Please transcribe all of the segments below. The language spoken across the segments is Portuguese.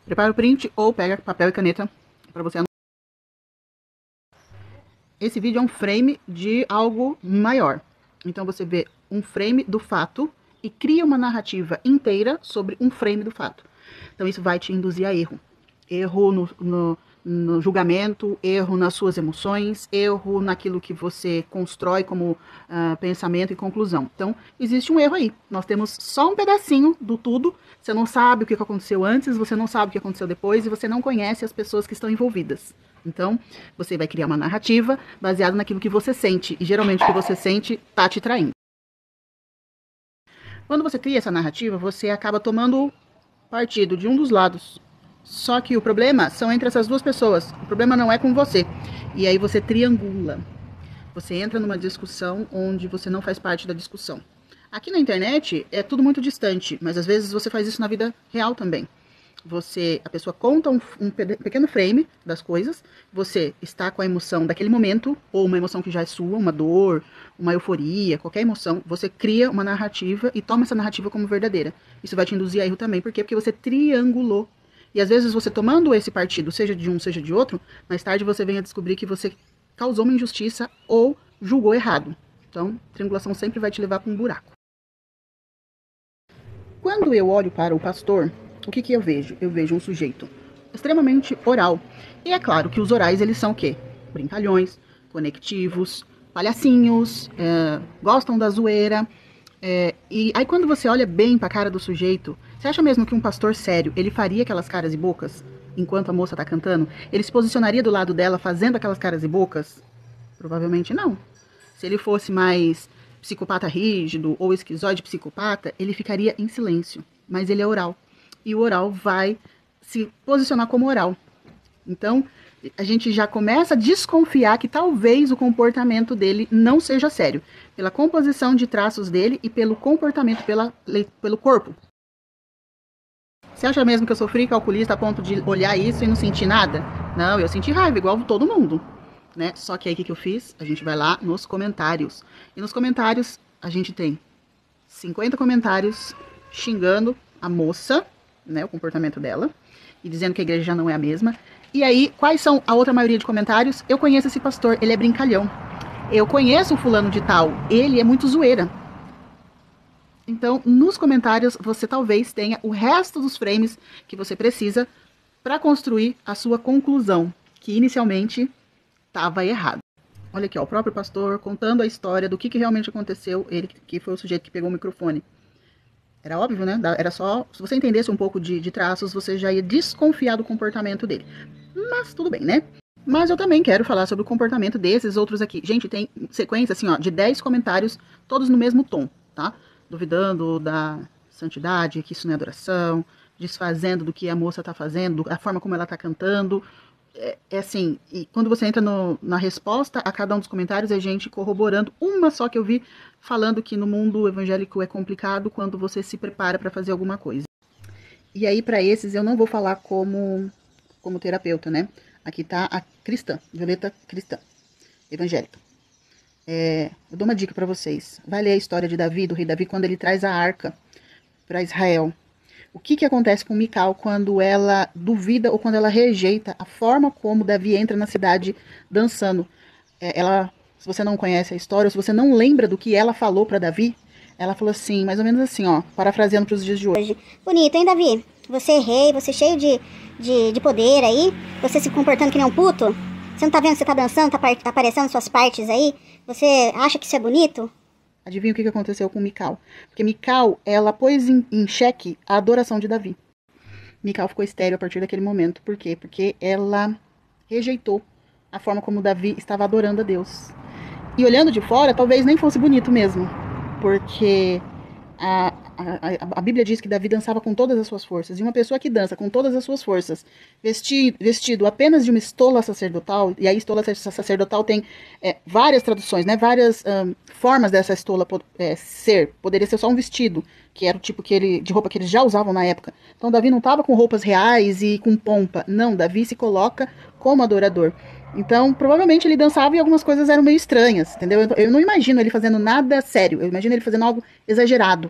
Prepara o print ou pega papel e caneta para você anotar. Esse vídeo é um frame de algo maior. Então você vê um frame do fato e cria uma narrativa inteira sobre um frame do fato. Então isso vai te induzir a erro. Erro no julgamento, erro nas suas emoções, erro naquilo que você constrói como pensamento e conclusão. Então, existe um erro aí. Nós temos só um pedacinho do tudo. Você não sabe o que aconteceu antes, você não sabe o que aconteceu depois e você não conhece as pessoas que estão envolvidas. Então, você vai criar uma narrativa baseada naquilo que você sente. E geralmente o que você sente tá te traindo. Quando você cria essa narrativa, você acaba tomando partido de um dos lados. Só que o problema são entre essas duas pessoas. O problema não é com você. E aí você triangula. Você entra numa discussão onde você não faz parte da discussão. Aqui na internet é tudo muito distante, mas às vezes você faz isso na vida real também. A pessoa conta um pequeno frame das coisas, você está com a emoção daquele momento, ou uma emoção que já é sua, uma dor, uma euforia, qualquer emoção, você cria uma narrativa e toma essa narrativa como verdadeira. Isso vai te induzir a erro também, por quê? Porque você triangulou. E às vezes você tomando esse partido, seja de um, seja de outro, mais tarde você vem a descobrir que você causou uma injustiça ou julgou errado. Então, triangulação sempre vai te levar para um buraco. Quando eu olho para o pastor, o que eu vejo? Eu vejo um sujeito extremamente oral. E é claro que os orais, eles são o quê? Brincalhões, conectivos, palhacinhos, gostam da zoeira. E aí quando você olha bem pra cara do sujeito, você acha mesmo que um pastor sério, ele faria aquelas caras e bocas enquanto a moça tá cantando? Ele se posicionaria do lado dela fazendo aquelas caras e bocas? Provavelmente não. Se ele fosse mais psicopata rígido ou esquizoide psicopata, ele ficaria em silêncio. Mas ele é oral. E o oral vai se posicionar como oral. Então, a gente já começa a desconfiar que talvez o comportamento dele não seja sério. Pela composição de traços dele e pelo comportamento, pelo corpo. Você acha mesmo que eu sofri calculista a ponto de olhar isso e não sentir nada? Não, eu senti raiva, igual todo mundo. Né? Só que aí o que eu fiz? A gente vai lá nos comentários. E nos comentários a gente tem 50 comentários xingando a moça, né, o comportamento dela, e dizendo que a igreja já não é a mesma. E aí, quais são a outra maioria de comentários? Eu conheço esse pastor, ele é brincalhão. Eu conheço o fulano de tal, ele é muito zoeira. Então, nos comentários, você talvez tenha o resto dos frames que você precisa para construir a sua conclusão, que inicialmente estava errado. Olha aqui, ó, o próprio pastor contando a história do que realmente aconteceu, ele que foi o sujeito que pegou o microfone. Era óbvio, né? Era só... Se você entendesse um pouco de traços, você já ia desconfiar do comportamento dele. Mas tudo bem, né? Mas eu também quero falar sobre o comportamento desses outros aqui. Gente, tem sequência, assim, ó, de 10 comentários, todos no mesmo tom, tá? Duvidando da santidade, que isso não é adoração, desfazendo do que a moça tá fazendo, a forma como ela tá cantando. É assim, e quando você entra na resposta a cada um dos comentários, é gente corroborando. Uma só que eu vi falando que no mundo evangélico é complicado quando você se prepara para fazer alguma coisa. E aí, para esses, eu não vou falar como terapeuta, né? Aqui tá a cristã, Violeta cristã, evangélica. Eu dou uma dica para vocês. Vai ler a história de Davi, do rei Davi, quando ele traz a arca para Israel. O que acontece com Mical quando ela duvida ou quando ela rejeita a forma como Davi entra na cidade dançando? Se você não conhece a história, ou se você não lembra do que ela falou para Davi, ela falou assim, mais ou menos assim, ó, parafraseando para os dias de hoje. Bonito, hein, Davi? Você é rei, você é cheio de poder aí, você se comportando que nem um puto. Você não tá vendo que você tá dançando, tá aparecendo suas partes aí? Você acha que isso é bonito? Adivinha o que aconteceu com Mical? Porque Mical, ela pôs em xeque a adoração de Davi. Mical ficou estéril a partir daquele momento. Por quê? Porque ela rejeitou a forma como Davi estava adorando a Deus. E olhando de fora, talvez nem fosse bonito mesmo. Porque a Bíblia diz que Davi dançava com todas as suas forças. E uma pessoa que dança com todas as suas forças, vestido apenas de uma estola sacerdotal, e a estola sacerdotal tem várias traduções, né? Várias formas dessa estola ser. Poderia ser só um vestido, que era o tipo de roupa que eles já usavam na época. Então Davi não estava com roupas reais e com pompa. Não, Davi se coloca como adorador. Então, provavelmente ele dançava e algumas coisas eram meio estranhas, entendeu? Eu não imagino ele fazendo nada sério, eu imagino ele fazendo algo exagerado.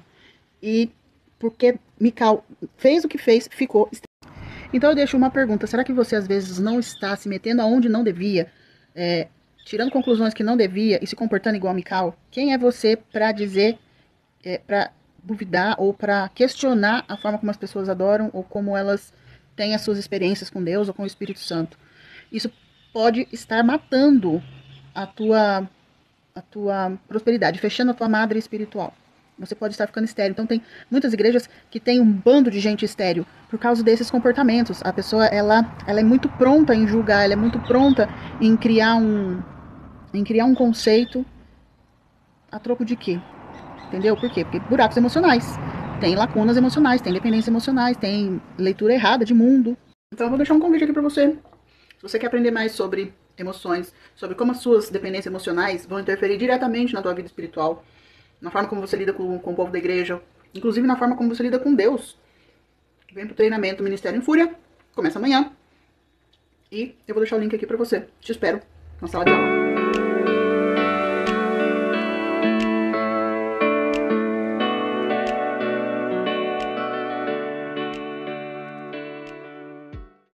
E porque Mical fez o que fez, ficou estranho. Então eu deixo uma pergunta: será que você às vezes não está se metendo aonde não devia, tirando conclusões que não devia e se comportando igual a Mikau? Quem é você para dizer, para duvidar ou para questionar a forma como as pessoas adoram ou como elas têm as suas experiências com Deus ou com o Espírito Santo? Isso pode estar matando a tua prosperidade, fechando a tua madre espiritual. Você pode estar ficando estéril. Então tem muitas igrejas que tem um bando de gente estéril por causa desses comportamentos. A pessoa ela é muito pronta em julgar, ela é muito pronta em criar um conceito a troco de quê? Entendeu? Por quê? Porque buracos emocionais. Tem lacunas emocionais, tem dependências emocionais, tem leitura errada de mundo. Então eu vou deixar um convite aqui para você. Se você quer aprender mais sobre emoções, sobre como as suas dependências emocionais vão interferir diretamente na tua vida espiritual, na forma como você lida com o povo da igreja, inclusive na forma como você lida com Deus, vem pro treinamento Ministério em Fúria, começa amanhã, e eu vou deixar o link aqui pra você. Te espero na sala de aula.